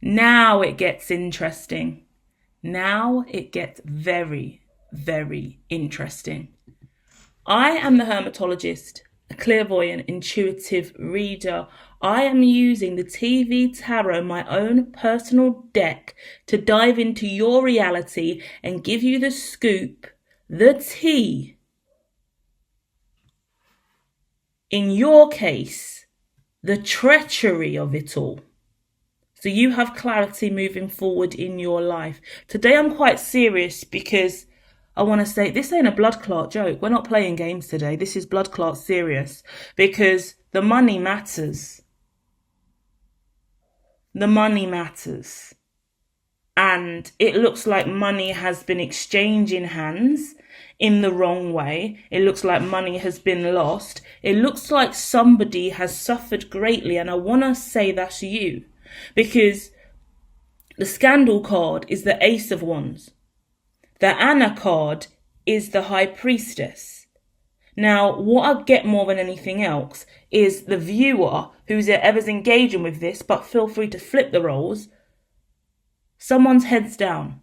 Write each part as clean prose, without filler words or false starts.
Now it gets interesting. Now it gets very, very interesting. I am the Hermitologist, a clairvoyant, intuitive reader. I am using the TV Tarot, my own personal deck, to dive into your reality and give you the scoop, the tea. In your case, the treachery of it all. So you have clarity moving forward in your life. Today I'm quite serious because I want to say this ain't a blood clot joke. We're not playing games today. This is blood clot serious because the money matters. The money matters. And it looks like money has been exchanging hands in the wrong way. It looks like money has been lost. It looks like somebody has suffered greatly. And I want to say that's you. Because the scandal card is the Ace of Wands. The Anna card is the High Priestess. Now, what I get more than anything else is the viewer who's ever's engaging with this, but feel free to flip the roles. Someone's head's down.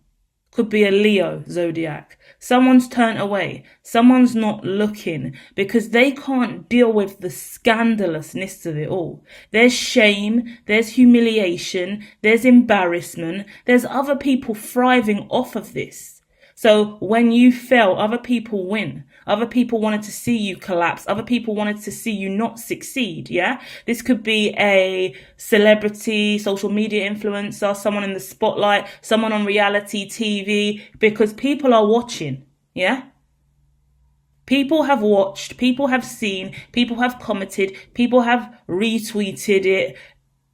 Could be a Leo zodiac. Someone's turned away. Someone's not looking because they can't deal with the scandalousness of it all. There's shame, there's humiliation, there's embarrassment, there's other people thriving off of this. So when you fail, other people win. Other people wanted to see you collapse. Other people wanted to see you not succeed, yeah? This could be a celebrity, social media influencer, someone in the spotlight, someone on reality TV, because people are watching, yeah? People have watched, people have seen, people have commented, people have retweeted it.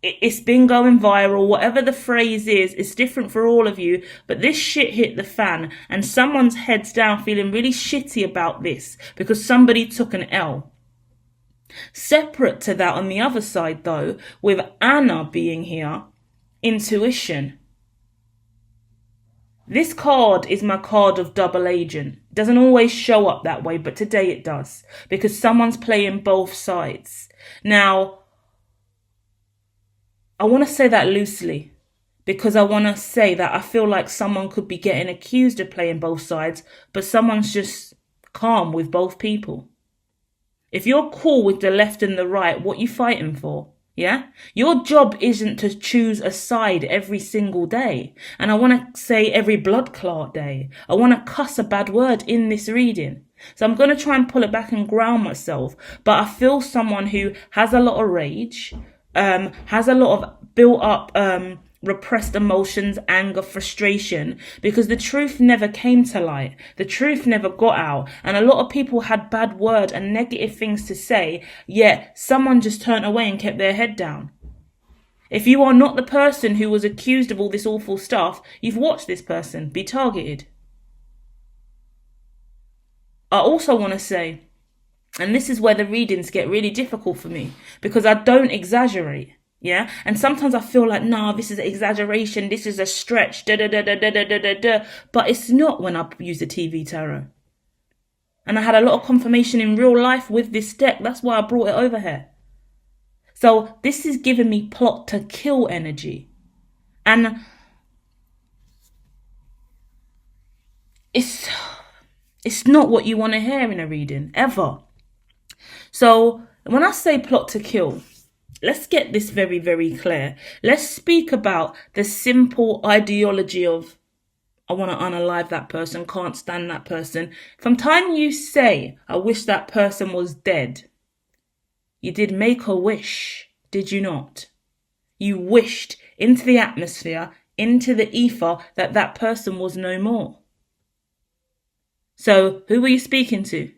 It's been going viral. Whatever the phrase is, it's different for all of you. But this shit hit the fan and someone's head's down feeling really shitty about this because somebody took an L. Separate to that, on the other side though, with Anna being here, intuition. This card is my card of double agent. It doesn't always show up that way, but today it does because someone's playing both sides. Now, I want to say that loosely because I want to say that I feel like someone could be getting accused of playing both sides, but someone's just calm with both people. If you're cool with the left and the right, what you fighting for? Yeah? Your job isn't to choose a side every single day. And I want to say every blood clot day. I want to cuss a bad word in this reading. So I'm going to try and pull it back and ground myself. But I feel someone who has a lot of rage, has a lot of built up repressed emotions, anger, frustration, because the truth never came to light. The truth never got out. And a lot of people had bad word and negative things to say, yet someone just turned away and kept their head down. If you are not the person who was accused of all this awful stuff, you've watched this person be targeted. I also want to say, and this is where the readings get really difficult for me, because I don't exaggerate, yeah? And sometimes I feel like, nah, this is an exaggeration, this is a stretch, but it's not when I use the TV tarot. And I had a lot of confirmation in real life with this deck, that's why I brought it over here. So this is giving me plot to kill energy. And it's not what you want to hear in a reading, ever. So when I say plot to kill, let's get this very, very clear. Let's speak about the simple ideology of, I want to unalive that person, can't stand that person. From time you say, I wish that person was dead, you did make a wish, did you not? You wished into the atmosphere, into the ether, that that person was no more. So who were you speaking to?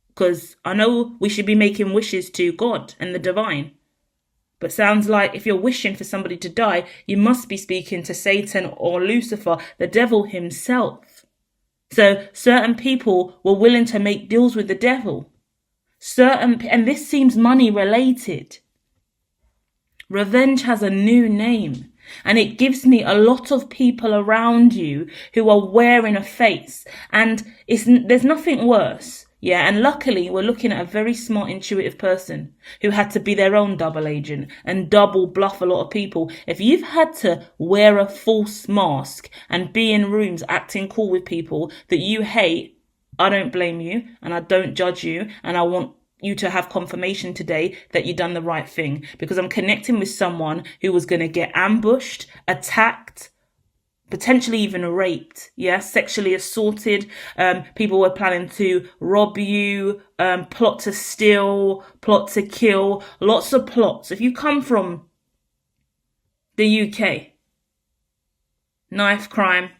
Because I know we should be making wishes to God and the divine. But sounds like if you're wishing for somebody to die, you must be speaking to Satan or Lucifer, the devil himself. So certain people were willing to make deals with the devil. And this seems money related. Revenge has a new name. And it gives me a lot of people around you who are wearing a face. And there's nothing worse. Yeah, and luckily we're looking at a very smart, intuitive person who had to be their own double agent and double bluff a lot of people. If you've had to wear a false mask and be in rooms acting cool with people that you hate, I don't blame you and I don't judge you, and I want you to have confirmation today that you've done the right thing, because I'm connecting with someone who was going to get ambushed, attacked, potentially even raped, yeah, sexually assaulted. People were planning to rob you, plot to steal, plot to kill, lots of plots. If you come from the UK, knife crime,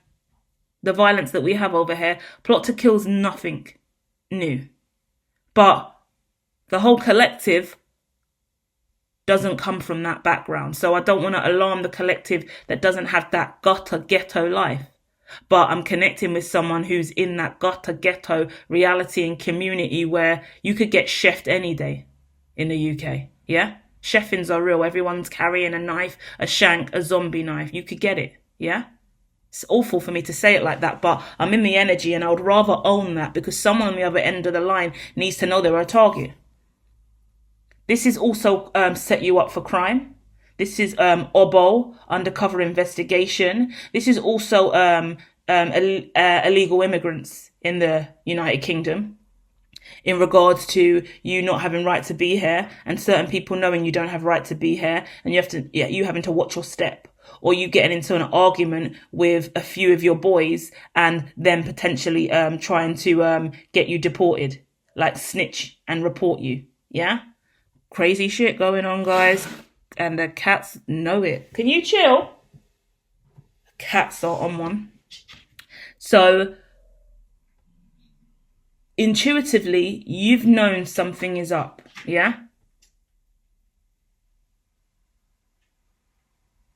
the violence that we have over here, plot to kill is nothing new. But the whole collective doesn't come from that background. So I don't want to alarm the collective that doesn't have that gutter ghetto life. But I'm connecting with someone who's in that gutter ghetto reality and community where you could get chefed any day in the UK. Yeah? Chefings are real. Everyone's carrying a knife, a shank, a zombie knife. You could get it. Yeah? It's awful for me to say it like that, but I'm in the energy and I would rather own that, because someone on the other end of the line needs to know they're a target. This is also set you up for crime. This is OBO, undercover investigation. This is also illegal immigrants in the United Kingdom, in regards to you not having right to be here and certain people knowing you don't have right to be here, and you having to watch your step, or you getting into an argument with a few of your boys and them potentially trying to get you deported, like snitch and report you. Yeah? Crazy shit going on, guys, and the cats know it. Can you chill? Cats are on one. So intuitively, you've known something is up, yeah?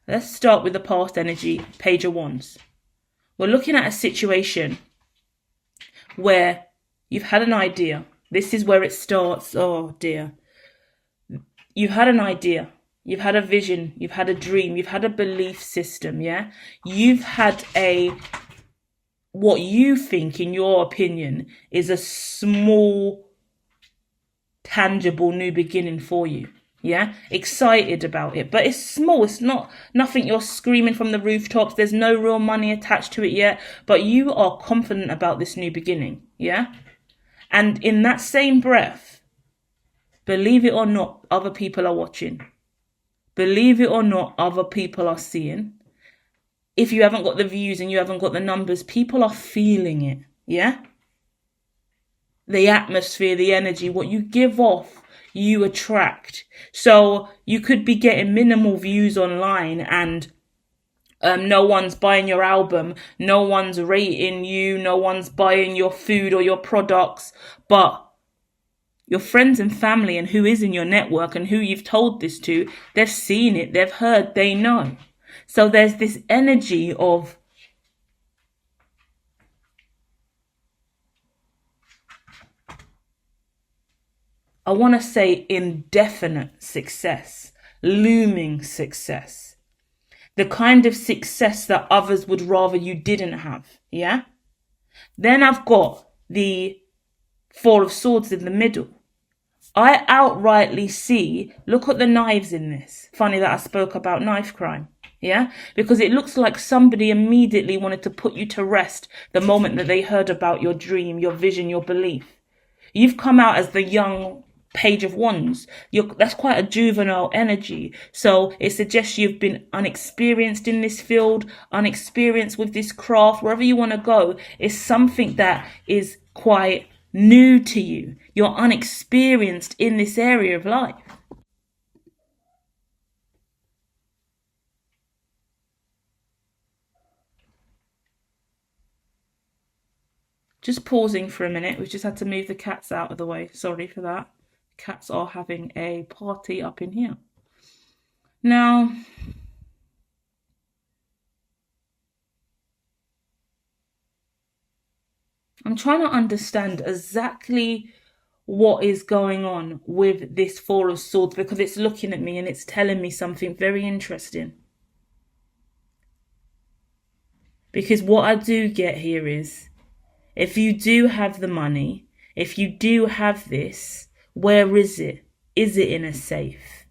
Let's start with the past energy, Page of Wands. We're looking at a situation where you've had an idea. This is where it starts. Oh dear. You've had an idea, you've had a vision, you've had a dream, you've had a belief system, yeah? You've had what you think, in your opinion, is a small, tangible new beginning for you, yeah? Excited about it, but it's small, it's not nothing you're screaming from the rooftops, there's no real money attached to it yet, but you are confident about this new beginning, yeah? And in that same breath, believe it or not, other people are watching. Believe it or not, other people are seeing. If you haven't got the views and you haven't got the numbers, people are feeling it. Yeah? The atmosphere, the energy, what you give off, you attract. So you could be getting minimal views online and no one's buying your album, no one's rating you, no one's buying your food or your products, but your friends and family and who is in your network and who you've told this to, they've seen it, they've heard, they know. So there's this energy of I want to say indefinite success, looming success. The kind of success that others would rather you didn't have, yeah? Then I've got the Four of Swords in the middle. I outrightly see, look at the knives in this. Funny that I spoke about knife crime, yeah? Because it looks like somebody immediately wanted to put you to rest the moment that they heard about your dream, your vision, your belief. You've come out as the young Page of Wands. That's quite a juvenile energy. So it suggests you've been unexperienced in this field, unexperienced with this craft. Wherever you want to go, it's something that is quite new to you. You're unexperienced in this area of life. Just pausing for a minute. We've just had to move the cats out of the way. Sorry for that. Cats are having a party up in here. Now, I'm trying to understand exactly what is going on with this Four of Swords, because it's looking at me and it's telling me something very interesting. Because what I do get here is, if you do have the money, if you do have this, where is it? Is it in a safe?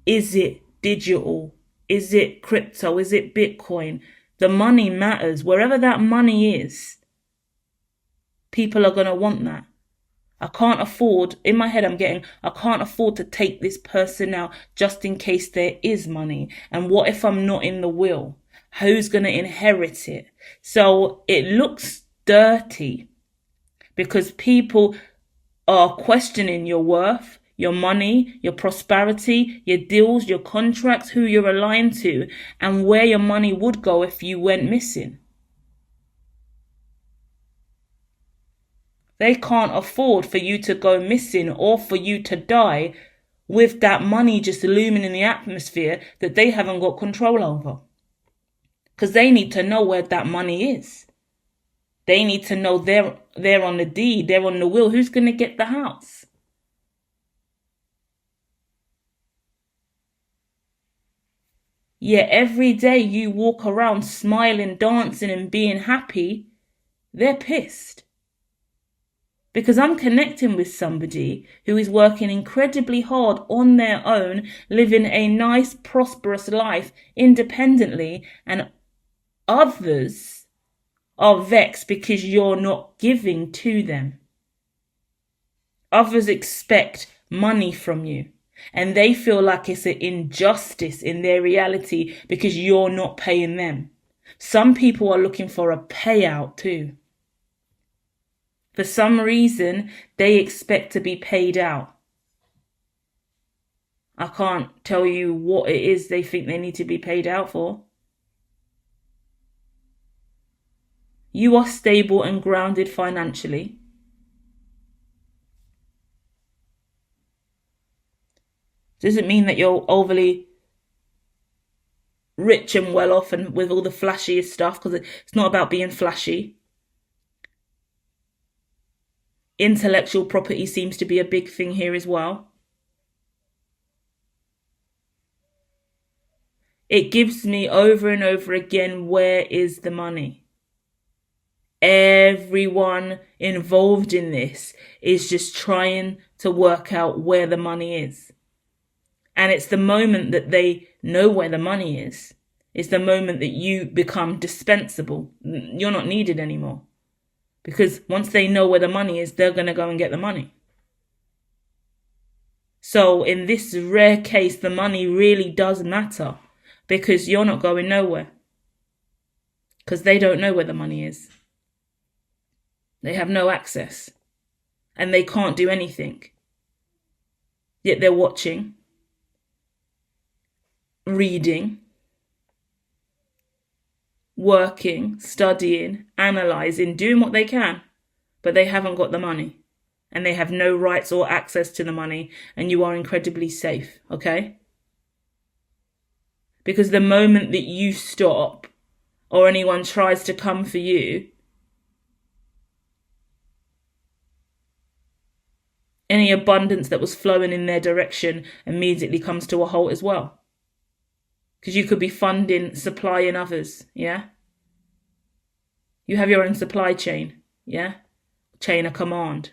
Is it digital? Is it crypto? Is it Bitcoin? The money matters. Wherever that money is, people are going to want that. I can't afford, in my head I can't afford to take this person out just in case there is money. And what if I'm not in the will? Who's going to inherit it? So it looks dirty because people are questioning your worth, your money, your prosperity, your deals, your contracts, who you're aligned to, and where your money would go if you went missing. They can't afford for you to go missing or for you to die with that money just looming in the atmosphere that they haven't got control over. Because they need to know where that money is. They need to know they're on the deed, they're on the will. Who's going to get the house? Yet every day you walk around smiling, dancing and being happy, they're pissed. Because I'm connecting with somebody who is working incredibly hard on their own, living a nice, prosperous life independently, and others are vexed because you're not giving to them. Others expect money from you, and they feel like it's an injustice in their reality because you're not paying them. Some people are looking for a payout too. For some reason, they expect to be paid out. I can't tell you what it is they think they need to be paid out for. You are stable and grounded financially. Doesn't mean that you're overly rich and well off and with all the flashiest stuff, because it's not about being flashy. Intellectual property seems to be a big thing here as well. It gives me over and over again, where is the money? Everyone involved in this is just trying to work out where the money is. And it's the moment that they know where the money is. It's the moment that you become dispensable. You're not needed anymore. Because once they know where the money is, they're going to go and get the money. So in this rare case, the money really does matter because you're not going nowhere. Because they don't know where the money is. They have no access. And they can't do anything. Yet they're watching, reading, working, studying, analysing, doing what they can, but they haven't got the money and they have no rights or access to the money, and you are incredibly safe, okay? Because the moment that you stop or anyone tries to come for you, any abundance that was flowing in their direction immediately comes to a halt as well. Because you could be funding, supplying others, yeah? You have your own supply chain, yeah? Chain of command.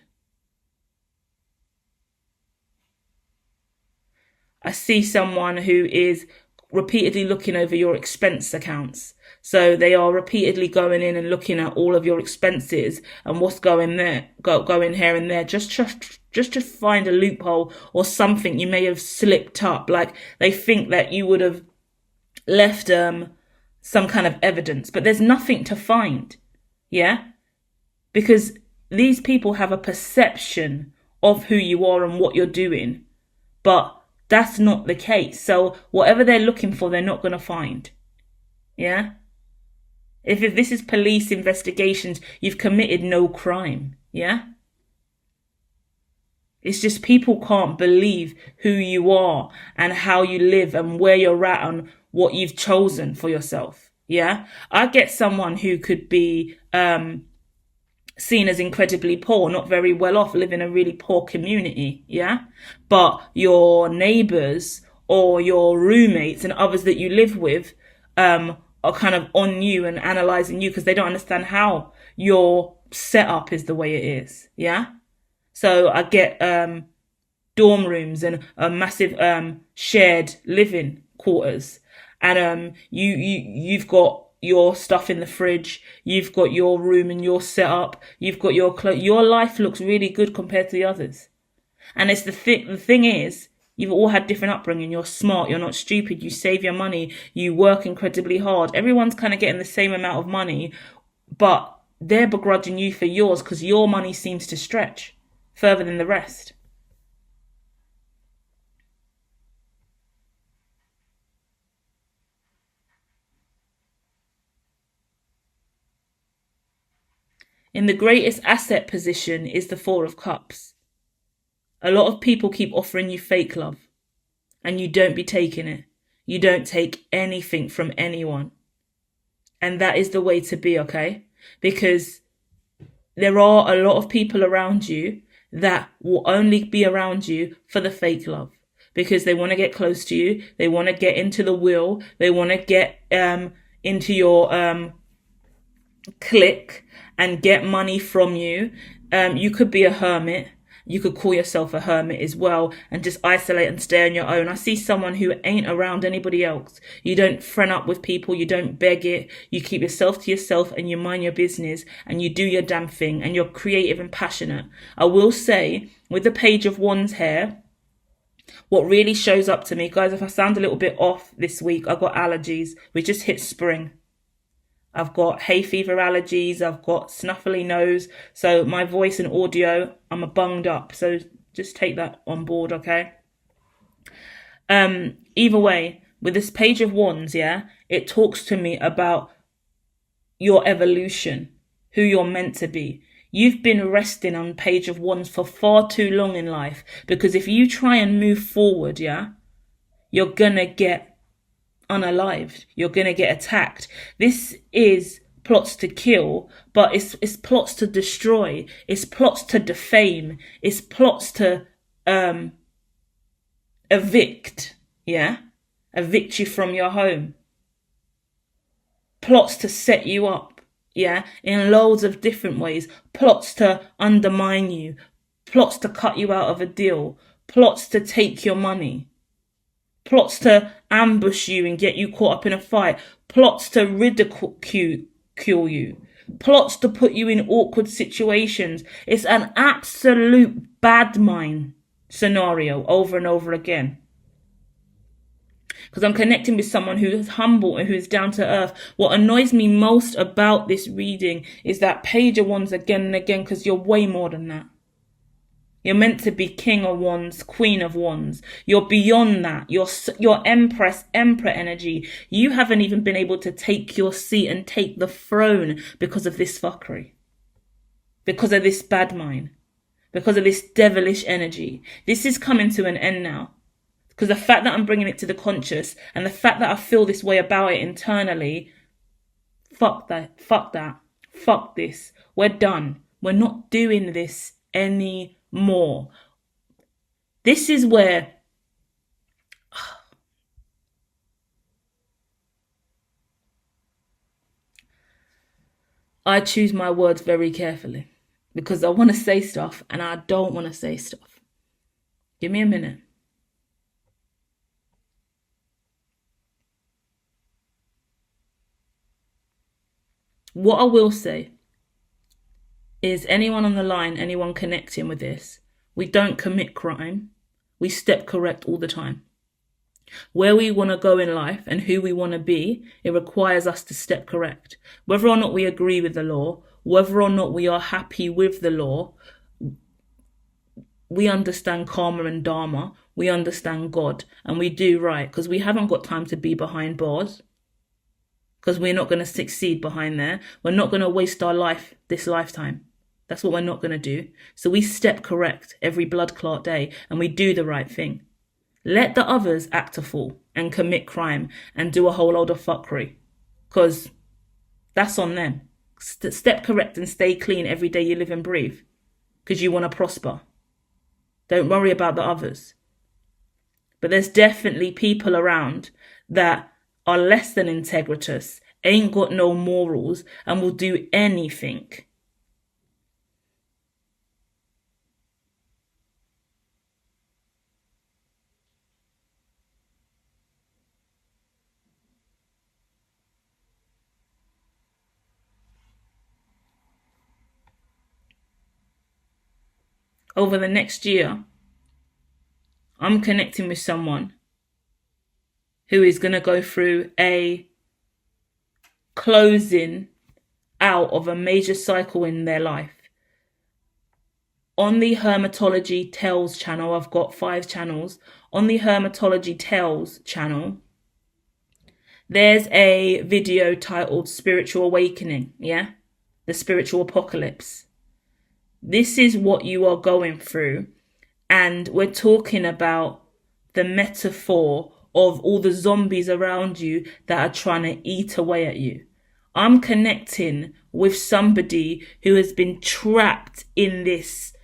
I see someone who is repeatedly looking over your expense accounts. So they are repeatedly going in and looking at all of your expenses and what's going there, going here and there, just to find a loophole or something you may have slipped up. Like they think that you would have left some kind of evidence, but there's nothing to find, yeah? Because these people have a perception of who you are and what you're doing, but that's not the case. So whatever they're looking for, they're not going to find, yeah? If this is police investigations, you've committed no crime, yeah? It's just people can't believe who you are and how you live and where you're at and what you've chosen for yourself, yeah? I get someone who could be seen as incredibly poor, not very well off, live in a really poor community, yeah? But your neighbours or your roommates and others that you live with are kind of on you and analysing you because they don't understand how your setup is the way it is, yeah? So I get dorm rooms and a massive shared living quarters, and you've got your stuff in the fridge, you've got your room and your setup, you've got your clothes. Your life looks really good compared to the others. And it's the thing is, you've all had different upbringing. You're smart, you're not stupid, you save your money, you work incredibly hard. Everyone's kind of getting the same amount of money, but they're begrudging you for yours because your money seems to stretch further than the rest. In the greatest asset position is the Four of Cups. A lot of people keep offering you fake love, and you don't be taking it. You don't take anything from anyone. And that is the way to be, okay? Because there are a lot of people around you that will only be around you for the fake love. Because they want to get close to you. They want to get into the will. They want to get into your clique and get money from you. You could be a hermit. You could call yourself a hermit as well and just isolate and stay on your own. I see someone who ain't around anybody else. You don't friend up with people. You don't beg it. You keep yourself to yourself and you mind your business and you do your damn thing and you're creative and passionate. I will say, with the Page of Wands here, what really shows up to me, guys, if I sound a little bit off this week, I've got allergies. We just hit spring. I've got hay fever allergies. I've got snuffly nose. So my voice and audio, I'm bunged up. So just take that on board, okay? Either way, with this Page of Wands, yeah, it talks to me about your evolution, who you're meant to be. You've been resting on Page of Wands for far too long in life, because if you try and move forward, yeah, you're gonna get unalived. You're gonna get attacked. This is plots to kill, but it's plots to destroy. It's plots to defame. It's plots to evict. Yeah, evict you from your home. Plots to set you up. Yeah, in loads of different ways. Plots to undermine you. Plots to cut you out of a deal. Plots to take your money. Plots to ambush you and get you caught up in a fight. Plots to ridicule you. Plots to put you in awkward situations. It's an absolute bad mind scenario over and over again. Because I'm connecting with someone who is humble and who is down to earth. What annoys me most about this reading is that Page of Wands again and again, because you're way more than that. You're meant to be King of Wands, Queen of Wands. You're beyond that. You're Empress, Emperor energy. You haven't even been able to take your seat and take the throne because of this fuckery. Because of this bad mind. Because of this devilish energy. This is coming to an end now. Because the fact that I'm bringing it to the conscious and the fact that I feel this way about it internally, fuck that, fuck this. We're done. We're not doing this anymore. This is where I choose my words very carefully because I want to say stuff and I don't want to say stuff. Give me a minute. What I will say is anyone on the line, anyone connecting with this, we don't commit crime. We step correct all the time. Where we want to go in life and who we want to be, it requires us to step correct. Whether or not we agree with the law, whether or not we are happy with the law, we understand karma and dharma, we understand God, and we do right because we haven't got time to be behind bars. Because we're not going to succeed behind there. We're not going to waste our life this lifetime. That's what we're not going to do. So we step correct every blood clot day and we do the right thing. Let the others act a fool and commit crime and do a whole load of fuckery. Because that's on them. Step correct and stay clean every day you live and breathe. Because you want to prosper. Don't worry about the others. But there's definitely people around that are less than integritous, ain't got no morals, and will do anything. over the next year, I'm connecting with someone who is going to go through a closing out of a major cycle in their life. On the Hermitology Tales channel, I've got 5 channels. On the Hermitology Tales channel, there's a video titled Spiritual Awakening, yeah? The Spiritual Apocalypse. This is what you are going through, and we're talking about the metaphor of all the zombies around you that are trying to eat away at you. I'm connecting with somebody who has been trapped in this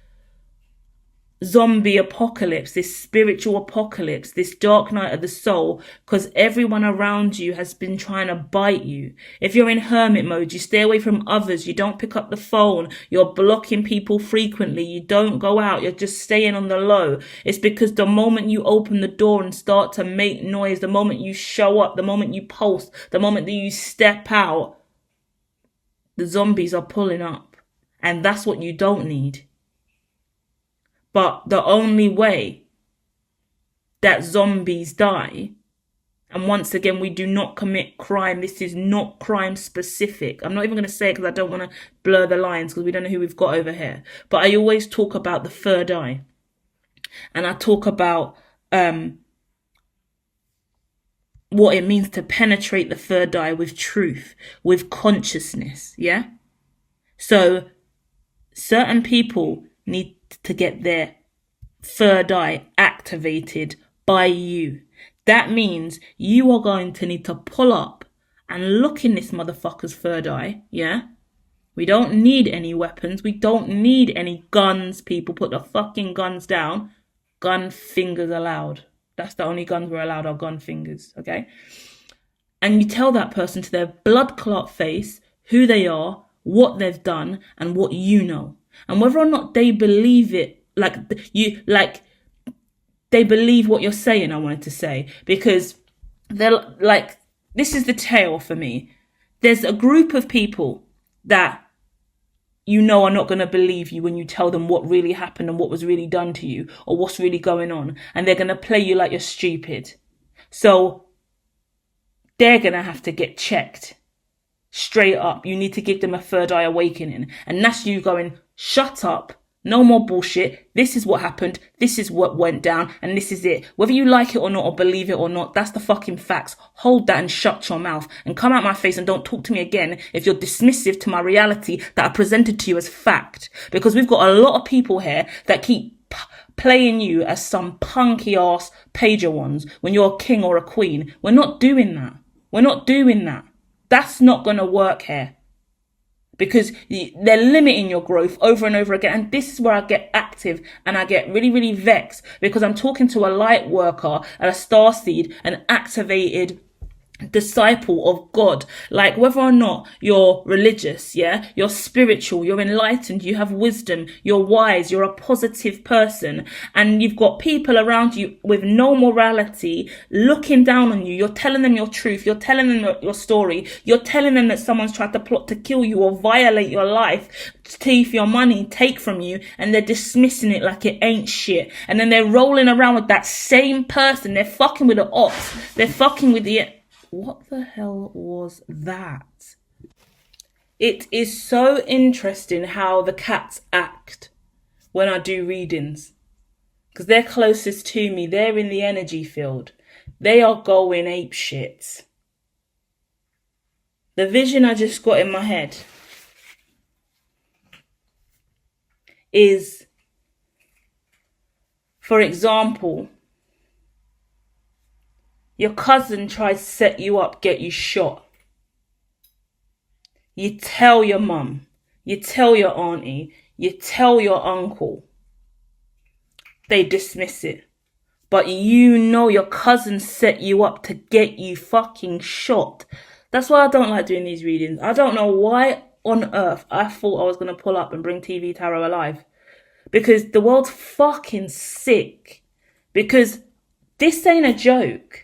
zombie apocalypse, this spiritual apocalypse, this dark night of the soul, because everyone around you has been trying to bite you. If you're in hermit mode, you stay away from others, you don't pick up the phone, you're blocking people frequently, you don't go out, you're just staying on the low. It's because the moment you open the door and start to make noise, the moment you show up, the moment you post, the moment that you step out, the zombies are pulling up. And that's what you don't need. But the only way that zombies die, and once again, we do not commit crime. This is not crime specific. I'm not even going to say it because I don't want to blur the lines because we don't know who we've got over here. But I always talk about the third eye. And I talk about what it means to penetrate the third eye with truth, with consciousness, yeah? So certain people need to get their third eye activated by you. That means you are going to need to pull up and look in this motherfucker's third eye, yeah? We don't need any weapons. We don't need any guns, people. Put the fucking guns down. Gun fingers allowed. That's the only guns we're allowed, are gun fingers, okay? And you tell that person to their blood clot face who they are, what they've done, and what you know. And whether or not they believe it, they believe what you're saying, I wanted to say. Because they're like, this is the tale for me. There's a group of people that you know are not going to believe you when you tell them what really happened and what was really done to you or what's really going on. And they're going to play you like you're stupid. So they're going to have to get checked straight up. You need to give them a third eye awakening. And that's you going, shut up. No more bullshit. This is what happened. This is what went down. And this is it. Whether you like it or not or believe it or not, that's the fucking facts. Hold that and shut your mouth. And come out my face and don't talk to me again if you're dismissive to my reality that I presented to you as fact. Because we've got a lot of people here that keep playing you as some punky ass pager ones when you're a king or a queen. We're not doing that. We're not doing that. That's not going to work here. Because they're limiting your growth over and over again. And this is where I get active and I get really, really vexed because I'm talking to a light worker and a starseed, an activated disciple of God. Like whether or not you're religious, yeah, you're spiritual, you're enlightened, you have wisdom, you're wise, you're a positive person, and you've got people around you with no morality looking down on you. You're telling them your truth, you're telling them your story, you're telling them that someone's tried to plot to kill you or violate your life, thief your money, take from you, and they're dismissing it like it ain't shit. And then they're rolling around with that same person. They're fucking with the ops, they're fucking with the... What the hell was that? It is so interesting how the cats act when I do readings. Because they're closest to me. They're in the energy field. They are going apeshit. The vision I just got in my head is, for example, your cousin tries to set you up, get you shot. You tell your mum, you tell your auntie, you tell your uncle. They dismiss it. But you know your cousin set you up to get you fucking shot. That's why I don't like doing these readings. I don't know why on earth I thought I was going to pull up and bring TV Tarot alive. Because the world's fucking sick. Because this ain't a joke.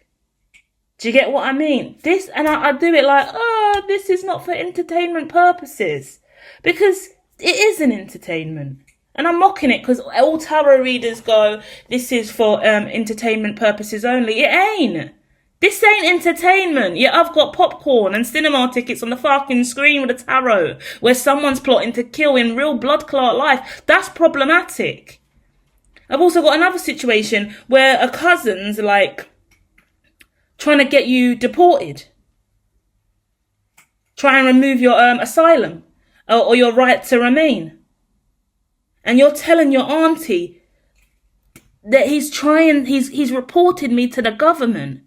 Do you get what I mean? This, and I do it like, oh, this is not for entertainment purposes. Because it is an entertainment. And I'm mocking it because all tarot readers go, this is for entertainment purposes only. It ain't. This ain't entertainment. Yeah, I've got popcorn and cinema tickets on the fucking screen with a tarot where someone's plotting to kill in real blood clot life. That's problematic. I've also got another situation where a cousin's like trying to get you deported. Try and remove your asylum or your right to remain. And you're telling your auntie that he's reported me to the government.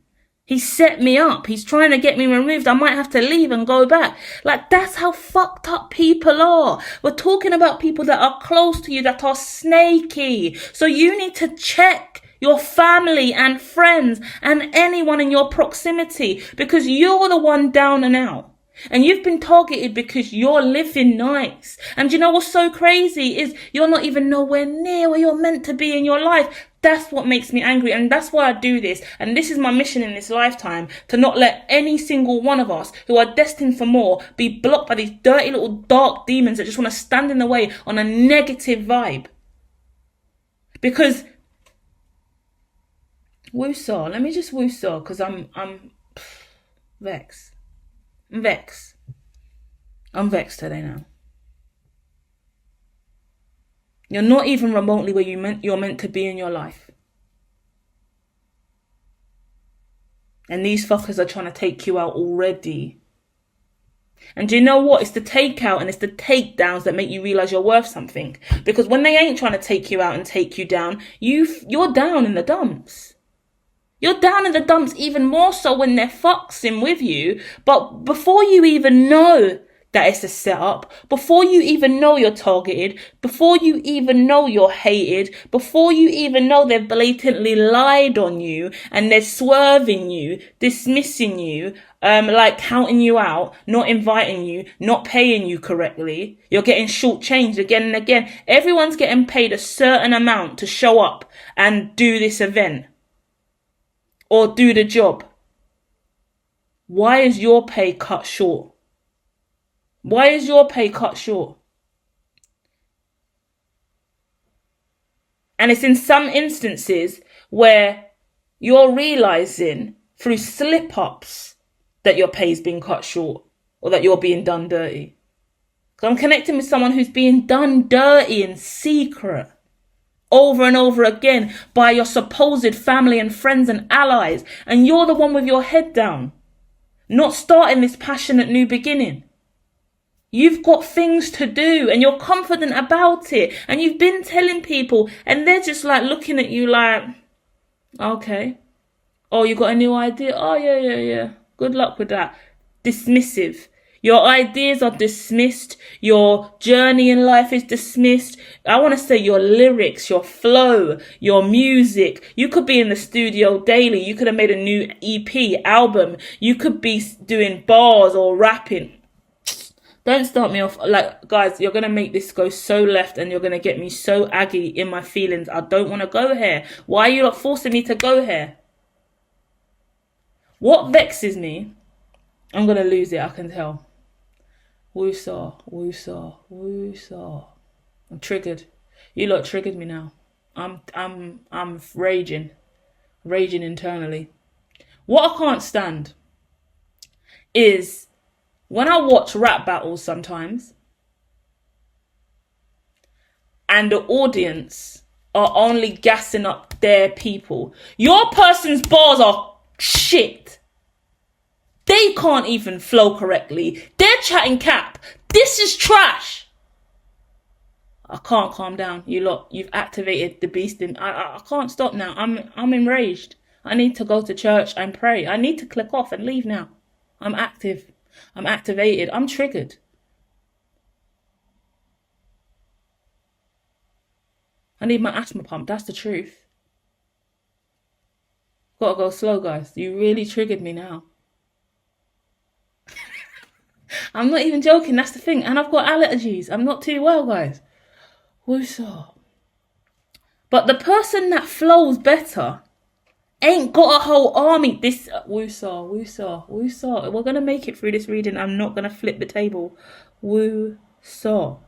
He set me up. He's trying to get me removed. I might have to leave and go back. Like, that's how fucked up people are. We're talking about people that are close to you, that are snaky. So you need to check your family and friends and anyone in your proximity, because you're the one down and out. And you've been targeted because you're living nice. And you know what's so crazy is you're not even nowhere near where you're meant to be in your life. That's what makes me angry. And that's why I do this. And this is my mission in this lifetime, to not let any single one of us who are destined for more be blocked by these dirty little dark demons that just want to stand in the way on a negative vibe. Because woosah, let me just woosah, because I'm vexed. I'm vexed. I'm vexed today now. You're not even remotely where you're meant to be in your life. And these fuckers are trying to take you out already. And do you know what? It's the takeout and it's the takedowns that make you realise you're worth something. Because when they ain't trying to take you out and take you down, you're down in the dumps. You're down in the dumps even more so when they're fucksing with you. But before you even know that it's a setup, before you even know you're targeted, before you even know you're hated, before you even know they've blatantly lied on you and they're swerving you, dismissing you, like counting you out, not inviting you, not paying you correctly, you're getting shortchanged again and again. Everyone's getting paid a certain amount to show up and do this event or do the job. Why is your pay cut short? Why is your pay cut short? And it's in some instances where you're realizing through slip-ups that your pay's been cut short or that you're being done dirty. Because I'm connecting with someone who's being done dirty in secret over and over again by your supposed family and friends and allies. And you're the one with your head down, not starting this passionate new beginning. You've got things to do and you're confident about it. And you've been telling people and they're just like looking at you like, okay. Oh, you got a new idea? Oh, yeah. Good luck with that. Dismissive. Your ideas are dismissed. Your journey in life is dismissed. I want to say your lyrics, your flow, your music. You could be in the studio daily. You could have made a new EP, album. You could be doing bars or rapping. Don't start me off. Like, guys, you're going to make this go so left and you're going to get me so aggy in my feelings. I don't want to go here. Why are you not forcing me to go here? What vexes me, I'm going to lose it, I can tell. Woosah. I'm triggered. You lot triggered me now. I'm raging internally. What I can't stand is when I watch rap battles sometimes and the audience are only gassing up their people. Your person's bars are shit. They can't even flow correctly. They're chatting cap. This is trash. I can't calm down. You lot, you've activated the beast in. I can't stop now. I'm enraged. I need to go to church and pray. I need to click off and leave now. I'm active. I'm activated. I'm triggered. I need my asthma pump. That's the truth. Gotta go slow, guys. You really triggered me now. I'm not even joking. That's the thing. And I've got allergies. I'm not too well, guys. Woosah. But the person that flows better ain't got a whole army. This woosah. We're gonna make it through this reading. I'm not gonna flip the table. Woosah.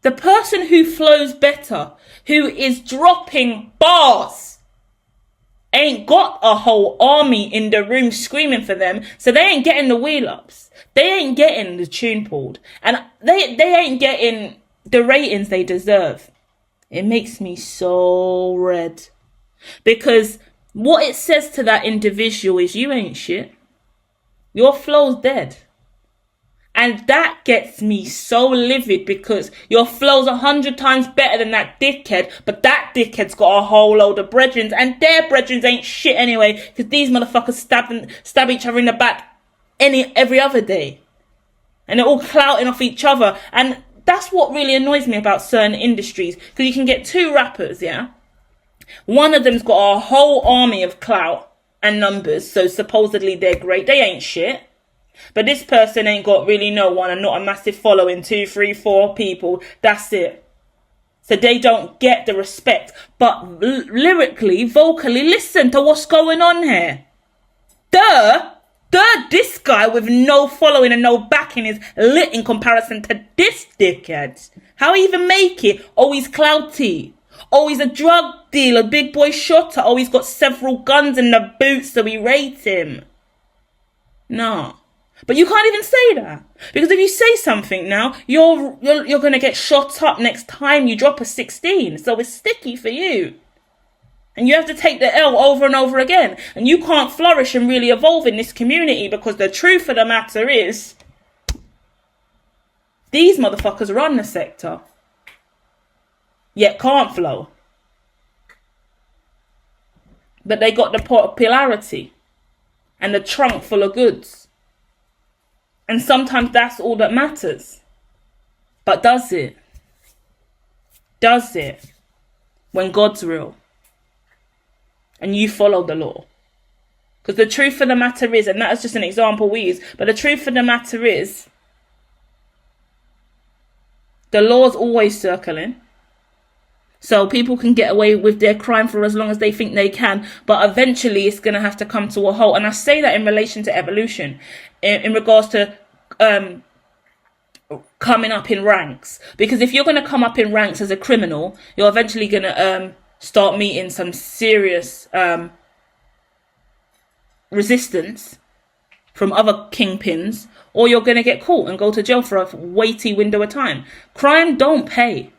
The person who flows better, who is dropping bars, ain't got a whole army in the room screaming for them, so they ain't getting the wheel ups. They ain't getting the tune pulled. And they ain't getting the ratings they deserve. It makes me so red. Because what it says to that individual is you ain't shit. Your flow's dead. And that gets me so livid because your flow's 100 times better than that dickhead, but that dickhead's got a whole load of brethrens, and their brethrens ain't shit anyway, because these motherfuckers stab each other in the back every other day. And they're all clouting off each other. And that's what really annoys me about certain industries, because you can get two rappers, yeah? One of them's got a whole army of clout and numbers, so supposedly they're great. They ain't shit. But this person ain't got really no one and not a massive following, 2, 3, 4 people. That's it. So they don't get the respect. But lyrically, vocally, listen to what's going on here. This guy with no following and no backing is lit in comparison to this dickhead. How he even make it? Oh, he's clouty. Oh, he's a drug dealer, big boy shotter. Oh, he's got several guns in the boot, so we rate him. No. But you can't even say that. Because if you say something now, you're going to get shot up next time you drop a 16. So it's sticky for you. And you have to take the L over and over again. And you can't flourish and really evolve in this community, because the truth of the matter is, these motherfuckers run the sector, yet can't flow. But they got the popularity and the trunk full of goods. And sometimes that's all that matters. But does it? Does it? When God's real and you follow the law? Because the truth of the matter is, and that is just an example we use, but the truth of the matter is, the law's always circling. So people can get away with their crime for as long as they think they can, but eventually it's going to have to come to a halt. And I say that in relation to evolution, in regards to coming up in ranks. Because if you're going to come up in ranks as a criminal, you're eventually going to start meeting some serious resistance from other kingpins, or you're going to get caught and go to jail for a weighty window of time. Crime don't pay.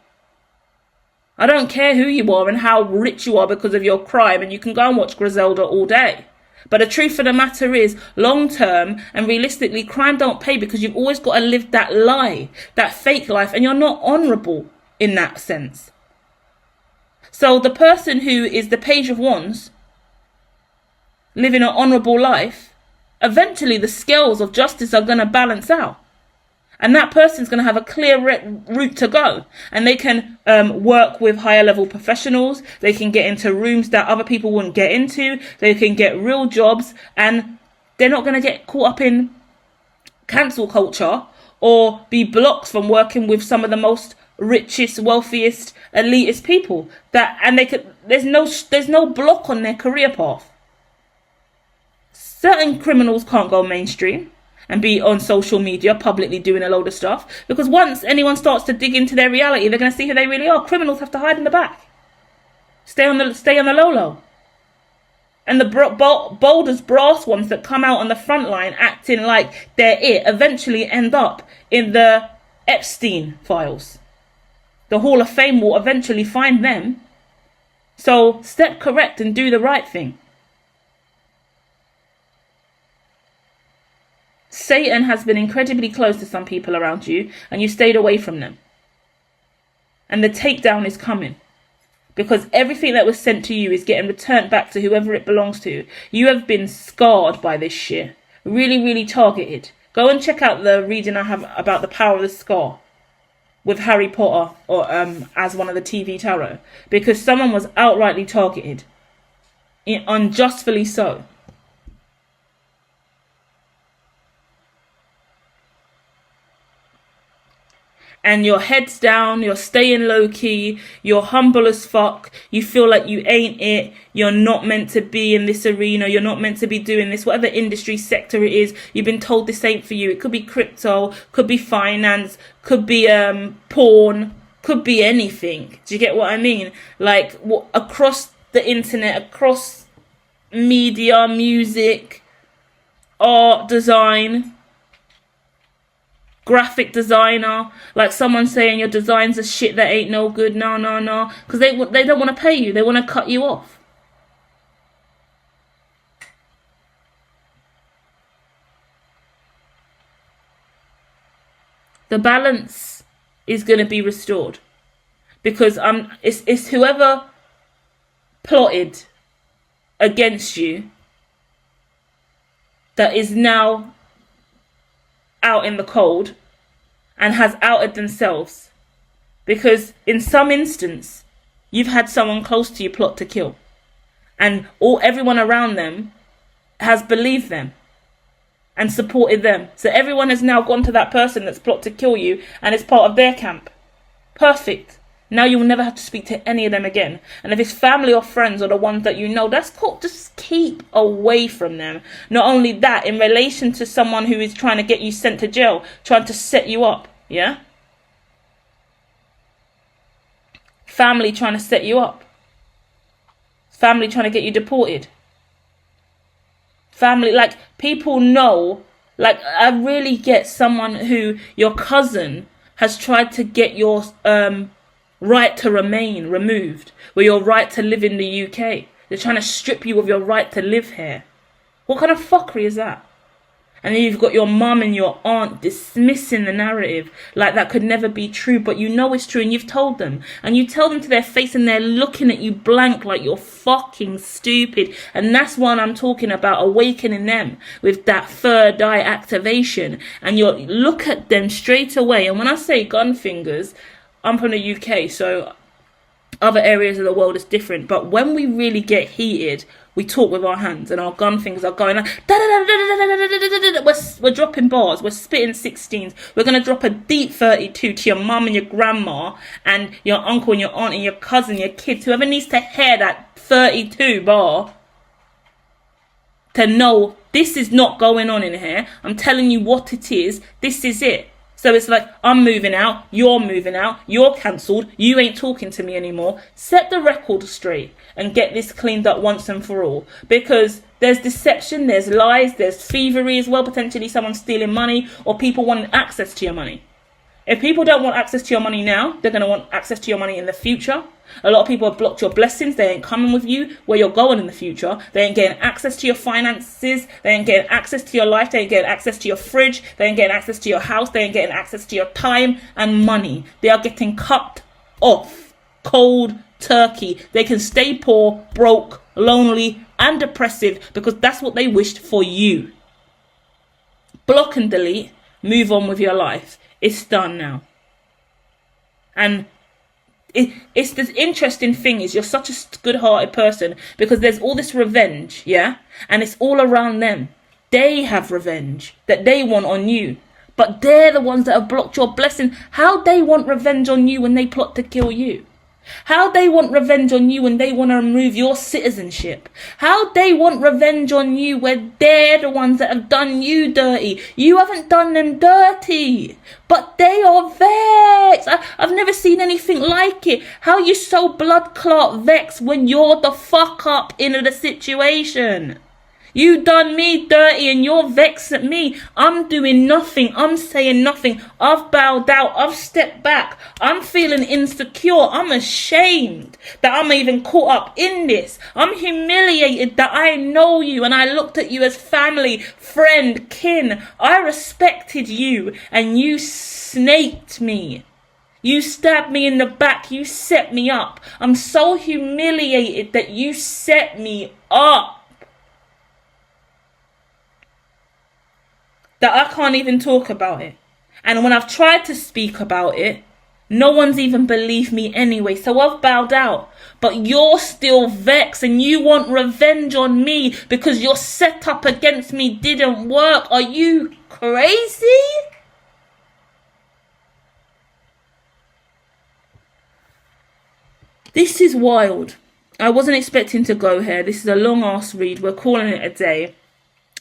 I don't care who you are and how rich you are because of your crime, and you can go and watch Griselda all day. But the truth of the matter is, long term and realistically, crime don't pay, because you've always got to live that lie, that fake life, and you're not honourable in that sense. So the person who is the Page of Wands, living an honourable life, eventually the scales of justice are going to balance out. And that person's going to have a clear route to go. And they can work with higher level professionals. They can get into rooms that other people wouldn't get into. They can get real jobs. And they're not going to get caught up in cancel culture or be blocked from working with some of the most richest, wealthiest, elitist people. There's no block on their career path. Certain criminals can't go mainstream and be on social media publicly doing a load of stuff, because once anyone starts to dig into their reality, they're going to see who they really are. Criminals have to hide in the back, stay on the low. And the boldest brass ones that come out on the front line acting like they're it eventually end up in the Epstein files. The Hall of Fame will eventually find them. So step correct and do the right thing. Satan has been incredibly close to some people around you, and you stayed away from them. And the takedown is coming, because everything that was sent to you is getting returned back to whoever it belongs to. You have been scarred by this shit. Really, really targeted. Go and check out the reading I have about the power of the scar with Harry Potter, or as one of the TV tarot, because someone was outrightly targeted, unjustly so. And your head's down, you're staying low key, you're humble as fuck, you feel like you ain't it, you're not meant to be in this arena, you're not meant to be doing this, whatever industry sector it is, you've been told this ain't for you. It could be crypto, could be finance, could be porn, Could be anything. Do you get what I mean? Like, across the internet, across media, music, art, design, graphic designer, like someone saying your designs are shit that ain't no good, no, because they don't want to pay you, they want to cut you off. The balance is going to be restored, because it's whoever plotted against you that is now out in the cold and has outed themselves, because in some instance you've had someone close to you plot to kill, and everyone around them has believed them and supported them, so everyone has now gone to that person that's plot to kill you and it's part of their camp. Perfect. Now you will never have to speak to any of them again. And if it's family or friends or the ones that you know, that's cool. Just keep away from them. Not only that, in relation to someone who is trying to get you sent to jail, trying to set you up, yeah? Family trying to set you up. Family trying to get you deported. Family, like, people know, like, I really get someone who, your cousin has tried to get your, right to remain removed, or your right to live in the UK. They're trying to strip you of your right to live here. What kind of fuckery is that? And then you've got your mum and your aunt dismissing the narrative like that could never be true, but you know it's true and you've told them. And you tell them to their face and they're looking at you blank like you're fucking stupid. And that's what I'm talking about, awakening them with that third eye activation. And you look at them straight away. And when I say gun fingers, I'm from the UK, so other areas of the world is different. But when we really get heated, we talk with our hands and our gun fingers are going like, we're dropping bars, we're spitting 16s. We're going to drop a deep 32 to your mum and your grandma and your uncle and your aunt and your cousin, your kids, whoever needs to hear that 32 bar to know this is not going on in here. I'm telling you what it is. This is it. So it's like, I'm moving out, you're cancelled, you ain't talking to me anymore. Set the record straight and get this cleaned up once and for all. Because there's deception, there's lies, there's thievery as well, potentially someone stealing money or people wanting access to your money. If people don't want access to your money now, they're going to want access to your money in the future. A lot of people have blocked your blessings. They ain't coming with you where you're going in the future. They ain't getting access to your finances. They ain't getting access to your life. They ain't getting access to your fridge. They ain't getting access to your house. They ain't getting access to your time and money. They are getting cut off. Cold turkey. They can stay poor, broke, lonely and depressive because that's what they wished for you. Block and delete. Move on with your life. It's done now. And it's this interesting thing is you're such a good-hearted person because there's all this revenge, yeah? And it's all around them. They have revenge that they want on you. But they're the ones that have blocked your blessing. How they want revenge on you when they plot to kill you? How they want revenge on you when they want to remove your citizenship? How they want revenge on you when they're the ones that have done you dirty? You haven't done them dirty, but they are vexed. I've never seen anything like it. How you so blood clot vexed when you're the fuck up in the situation? You done me dirty and you're vexed at me. I'm doing nothing. I'm saying nothing. I've bowed out. I've stepped back. I'm feeling insecure. I'm ashamed that I'm even caught up in this. I'm humiliated that I know you and I looked at you as family, friend, kin. I respected you and you snaked me. You stabbed me in the back. You set me up. I'm so humiliated that you set me up. That I can't even talk about it. And when I've tried to speak about it, no one's even believed me anyway. So I've bowed out. But you're still vexed and you want revenge on me because your setup against me didn't work. Are you crazy? This is wild. I wasn't expecting to go here. This is a long ass read. We're calling it a day.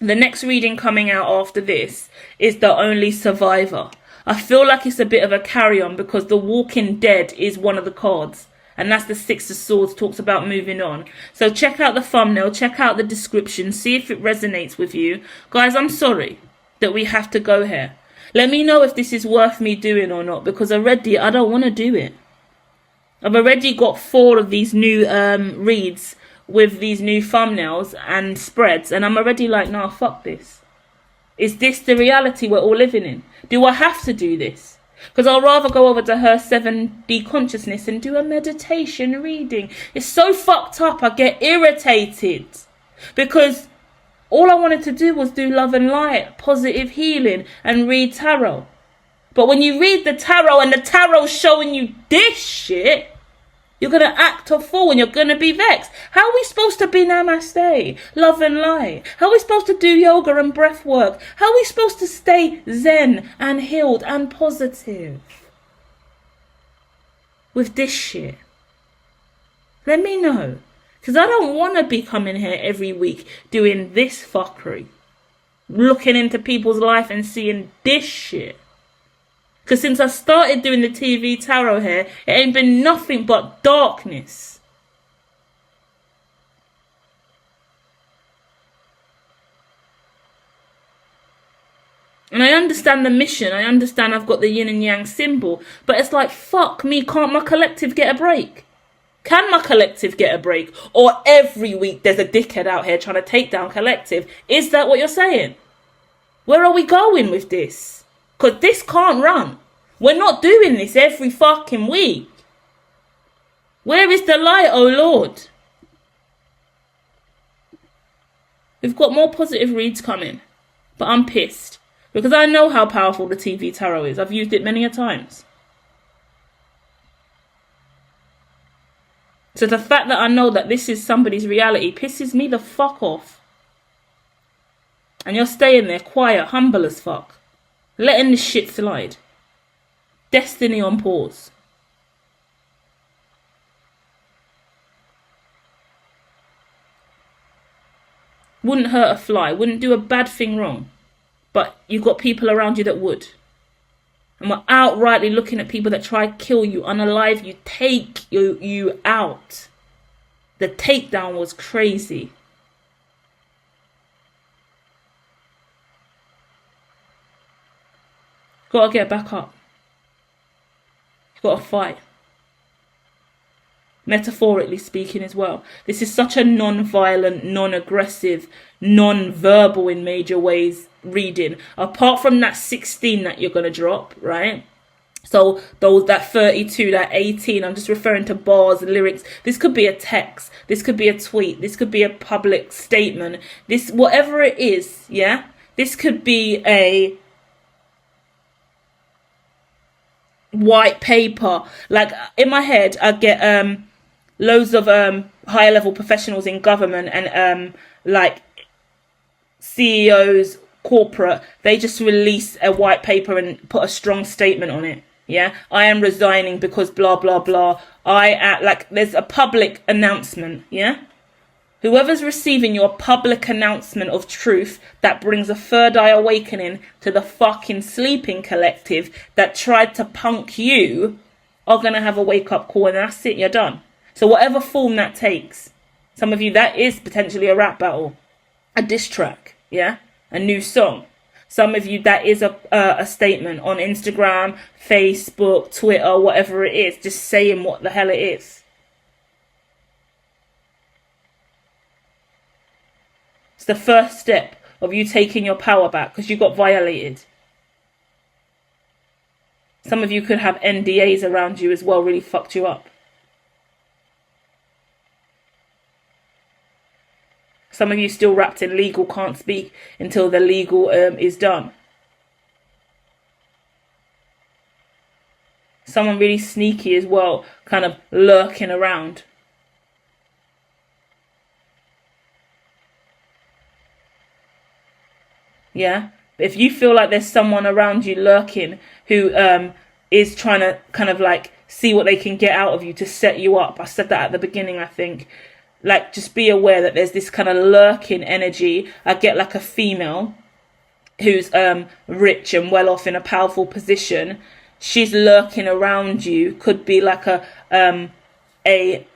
The next reading coming out after this is The Only Survivor. I feel like it's a bit of a carry-on because the Walking Dead is one of the cards. And that's the Six of Swords, talks about moving on. So check out the thumbnail, check out the description, see if it resonates with you. Guys, I'm sorry that we have to go here. Let me know if this is worth me doing or not, because already I don't want to do it. I've already got 4 of these new reads with these new thumbnails and spreads, and I'm already like, nah, fuck this. Is this the reality we're all living in? Do I have to do this? Because I'll rather go over to her 7D consciousness and do a meditation reading. It's so fucked up, I get irritated. Because all I wanted to do was do love and light, positive healing, and read tarot. But when you read the tarot and the tarot's showing you this shit, you're going to act a fool and you're going to be vexed. How are we supposed to be namaste, love and light? How are we supposed to do yoga and breath work? How are we supposed to stay zen and healed and positive with this shit? Let me know. Because I don't want to be coming here every week doing this fuckery. Looking into people's life and seeing this shit. Because since I started doing the TV tarot here, it ain't been nothing but darkness. And I understand the mission. I understand I've got the yin and yang symbol. But it's like, fuck me, can't my collective get a break? Can my collective get a break? Or every week there's a dickhead out here trying to take down collective? Is that what you're saying? Where are we going with this? Because this can't run. We're not doing this every fucking week. Where is the light, oh Lord? We've got more positive reads coming. But I'm pissed. Because I know how powerful the TV tarot is. I've used it many a times. So the fact that I know that this is somebody's reality pisses me the fuck off. And you're staying there quiet, humble as fuck. Letting this shit slide. Destiny on pause. Wouldn't hurt a fly. Wouldn't do a bad thing wrong. But you've got people around you that would. And we're outrightly looking at people that try to kill you, unalive you, take you out. The takedown was crazy. Gotta get back up. Gotta fight. Metaphorically speaking as well. This is such a non-violent, non-aggressive, non-verbal in major ways reading. Apart from that 16 that you're going to drop, right? So that 32, that 18, I'm just referring to bars, lyrics. This could be a text. This could be a tweet. This could be a public statement. This, whatever it is, yeah? This could be a white paper. Like in my head I get loads of higher level professionals in government and like CEOs, corporate, they just release a white paper and put a strong statement on it. Yeah, I am resigning because blah blah blah. Like there's a public announcement. Yeah, whoever's receiving your public announcement of truth that brings a third eye awakening to the fucking sleeping collective that tried to punk you are going to have a wake-up call, and that's it, you're done. So whatever form that takes, some of you, that is potentially a rap battle, a diss track, yeah, a new song. Some of you, that is a statement on Instagram, Facebook, Twitter, whatever it is, just saying what the hell it is. It's the first step of you taking your power back because you got violated. Some of you could have NDAs around you as well, really fucked you up. Some of you still wrapped in legal, can't speak until the legal is done. Someone really sneaky as well, kind of lurking around. Yeah, if you feel like there's someone around you lurking who is trying to kind of like see what they can get out of you to set you up. I said that at the beginning, I think. Like, just be aware that there's this kind of lurking energy. I get like a female who's rich and well off in a powerful position, she's lurking around you. Could be like a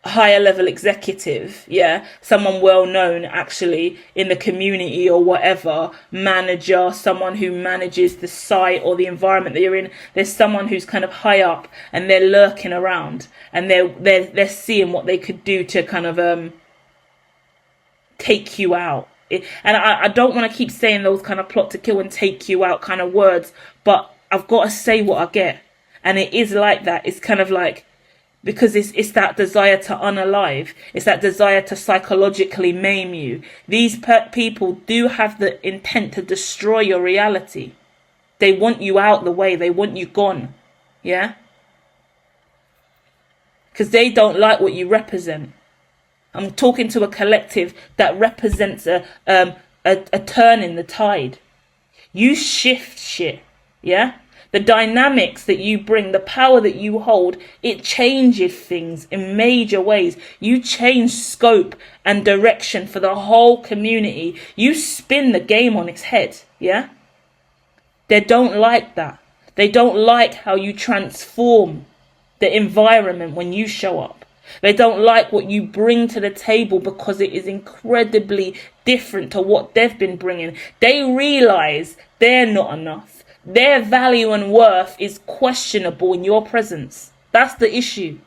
higher level executive, yeah, someone well known actually in the community or whatever, manager, someone who manages the site or the environment that you're in. There's someone who's kind of high up and they're lurking around and they're seeing what they could do to kind of take you out. And I don't want to keep saying those kind of plot to kill and take you out kind of words, but I've got to say what I get. And it is like that. It's kind of like, because it's that desire to unalive. It's that desire to psychologically maim you. These people do have the intent to destroy your reality. They want you out the way. They want you gone. Yeah? Because they don't like what you represent. I'm talking to a collective that represents a turn in the tide. You shift shit. Yeah? The dynamics that you bring, the power that you hold, it changes things in major ways. You change scope and direction for the whole community. You spin the game on its head, yeah? They don't like that. They don't like how you transform the environment when you show up. They don't like what you bring to the table because it is incredibly different to what they've been bringing. They realize they're not enough. Their value and worth is questionable in your presence. That's the issue.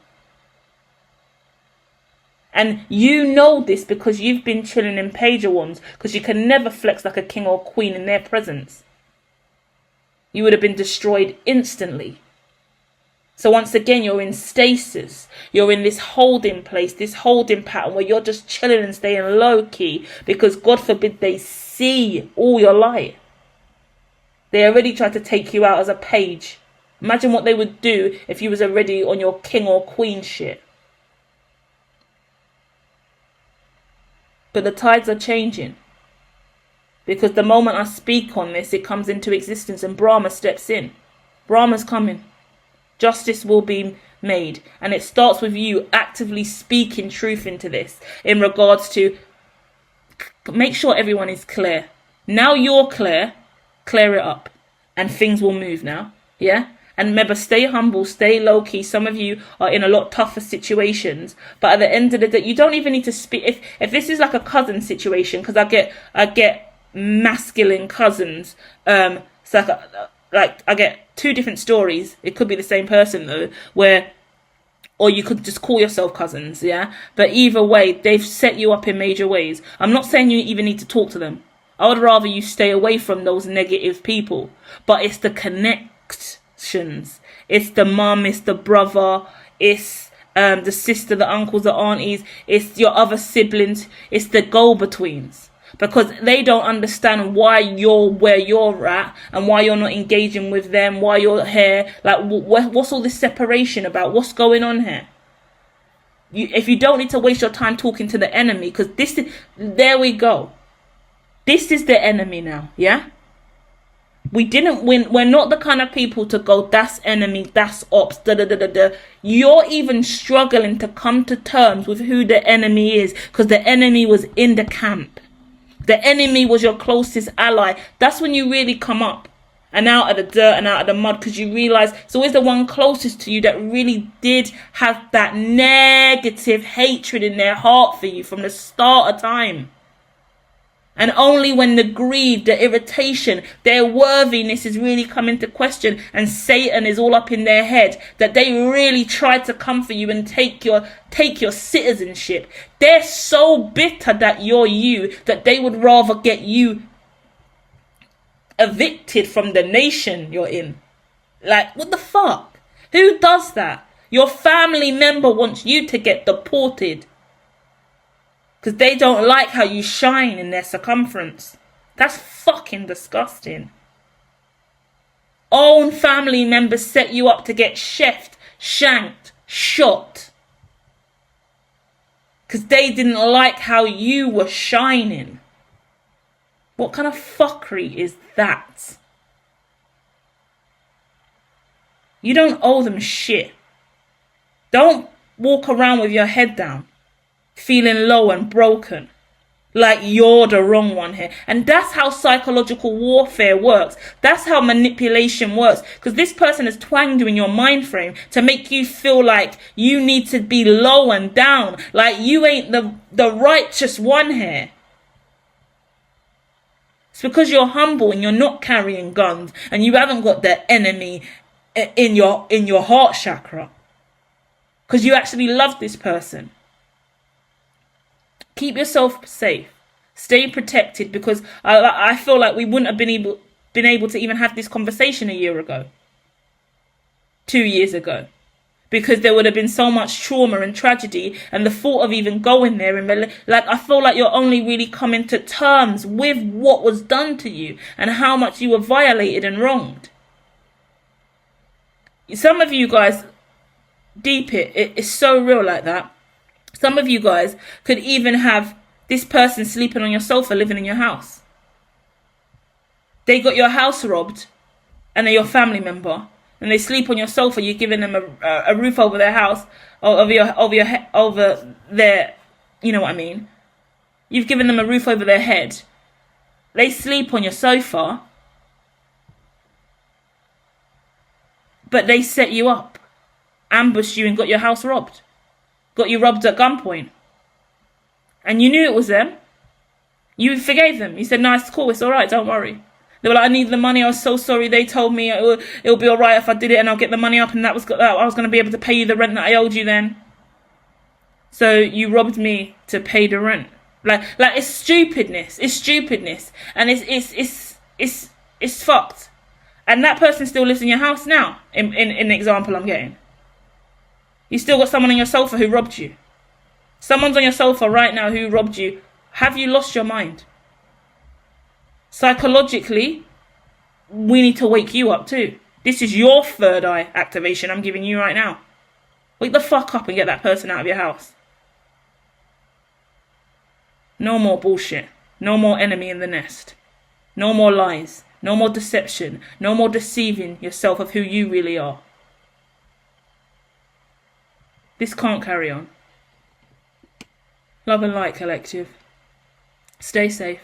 And you know this because you've been chilling in Page of Wands, because you can never flex like a king or queen in their presence. You would have been destroyed instantly. So once again, you're in stasis. You're in this holding place, this holding pattern where you're just chilling and staying low key because God forbid they see all your light. They already tried to take you out as a page. Imagine what they would do if you was already on your king or queen shit. But the tides are changing. Because the moment I speak on this, it comes into existence and Brahma steps in. Brahma's coming. Justice will be made. And it starts with you actively speaking truth into this. In regards to, make sure everyone is clear. Now you're clear. Clear it up and things will move now. Yeah. And remember, stay humble, stay low key. Some of you are in a lot tougher situations, but at the end of the day, you don't even need to speak. If this is like a cousin situation, because I get masculine cousins. So like I get two different stories. It could be the same person though, or you could just call yourself cousins. Yeah. But either way, they've set you up in major ways. I'm not saying you even need to talk to them. I would rather you stay away from those negative people. But it's the connections. It's the mum, it's the brother, it's the sister, the uncles, the aunties, it's your other siblings, it's the go-betweens. Because they don't understand why you're where you're at and why you're not engaging with them, why you're here. Like, what's all this separation about? What's going on here? If you don't need to waste your time talking to the enemy, because there we go. This is the enemy now, yeah? We didn't win. We're not the kind of people to go, that's enemy, that's ops, da-da-da-da-da. You're even struggling to come to terms with who the enemy is because the enemy was in the camp. The enemy was your closest ally. That's when you really come up and out of the dirt and out of the mud because you realize it's always the one closest to you that really did have that negative hatred in their heart for you from the start of time. And only when the greed, the irritation, their worthiness is really come into question and Satan is all up in their head that they really tried to come for you and take your citizenship. They're so bitter that you're you that they would rather get you evicted from the nation you're in. Like, what the fuck? Who does that? Your family member wants you to get deported. Because they don't like how you shine in their circumference. That's fucking disgusting. Own family members set you up to get chefed, shanked, shot. Because they didn't like how you were shining. What kind of fuckery is that? You don't owe them shit. Don't walk around with your head down, feeling low and broken. Like you're the wrong one here. And that's how psychological warfare works. That's how manipulation works. Because this person has twanged you in your mind frame to make you feel like you need to be low and down. Like you ain't the righteous one here. It's because you're humble and you're not carrying guns and you haven't got the enemy in your heart chakra. Because you actually love this person. Keep yourself safe. Stay protected, because I feel like we wouldn't have been able to even have this conversation a year ago, 2 years ago, because there would have been so much trauma and tragedy, and the thought of even going there and like I feel like you're only really coming to terms with what was done to you and how much you were violated and wronged. Some of you guys, deep it's so real like that. Some of you guys could even have this person sleeping on your sofa, living in your house. They got your house robbed and they're your family member and they sleep on your sofa. You're giving them a roof over their house, over their, you know what I mean? You've given them a roof over their head. They sleep on your sofa, but they set you up, ambushed you and got your house robbed. Got you robbed at gunpoint. And you knew it was them. You forgave them. You said, no, it's cool, it's alright, don't worry. They were like, I need the money, I was so sorry. They told me it'll be alright if I did it and I'll get the money up and I was going to be able to pay you the rent that I owed you then. So you robbed me to pay the rent. Like it's stupidness. It's stupidness. And it's fucked. And that person still lives in your house now, in the example I'm getting. You still got someone on your sofa who robbed you. Someone's on your sofa right now who robbed you. Have you lost your mind? Psychologically, we need to wake you up too. This is your third eye activation I'm giving you right now. Wake the fuck up and get that person out of your house. No more bullshit. No more enemy in the nest. No more lies. No more deception. No more deceiving yourself of who you really are. This can't carry on. Love and light, collective. Stay safe.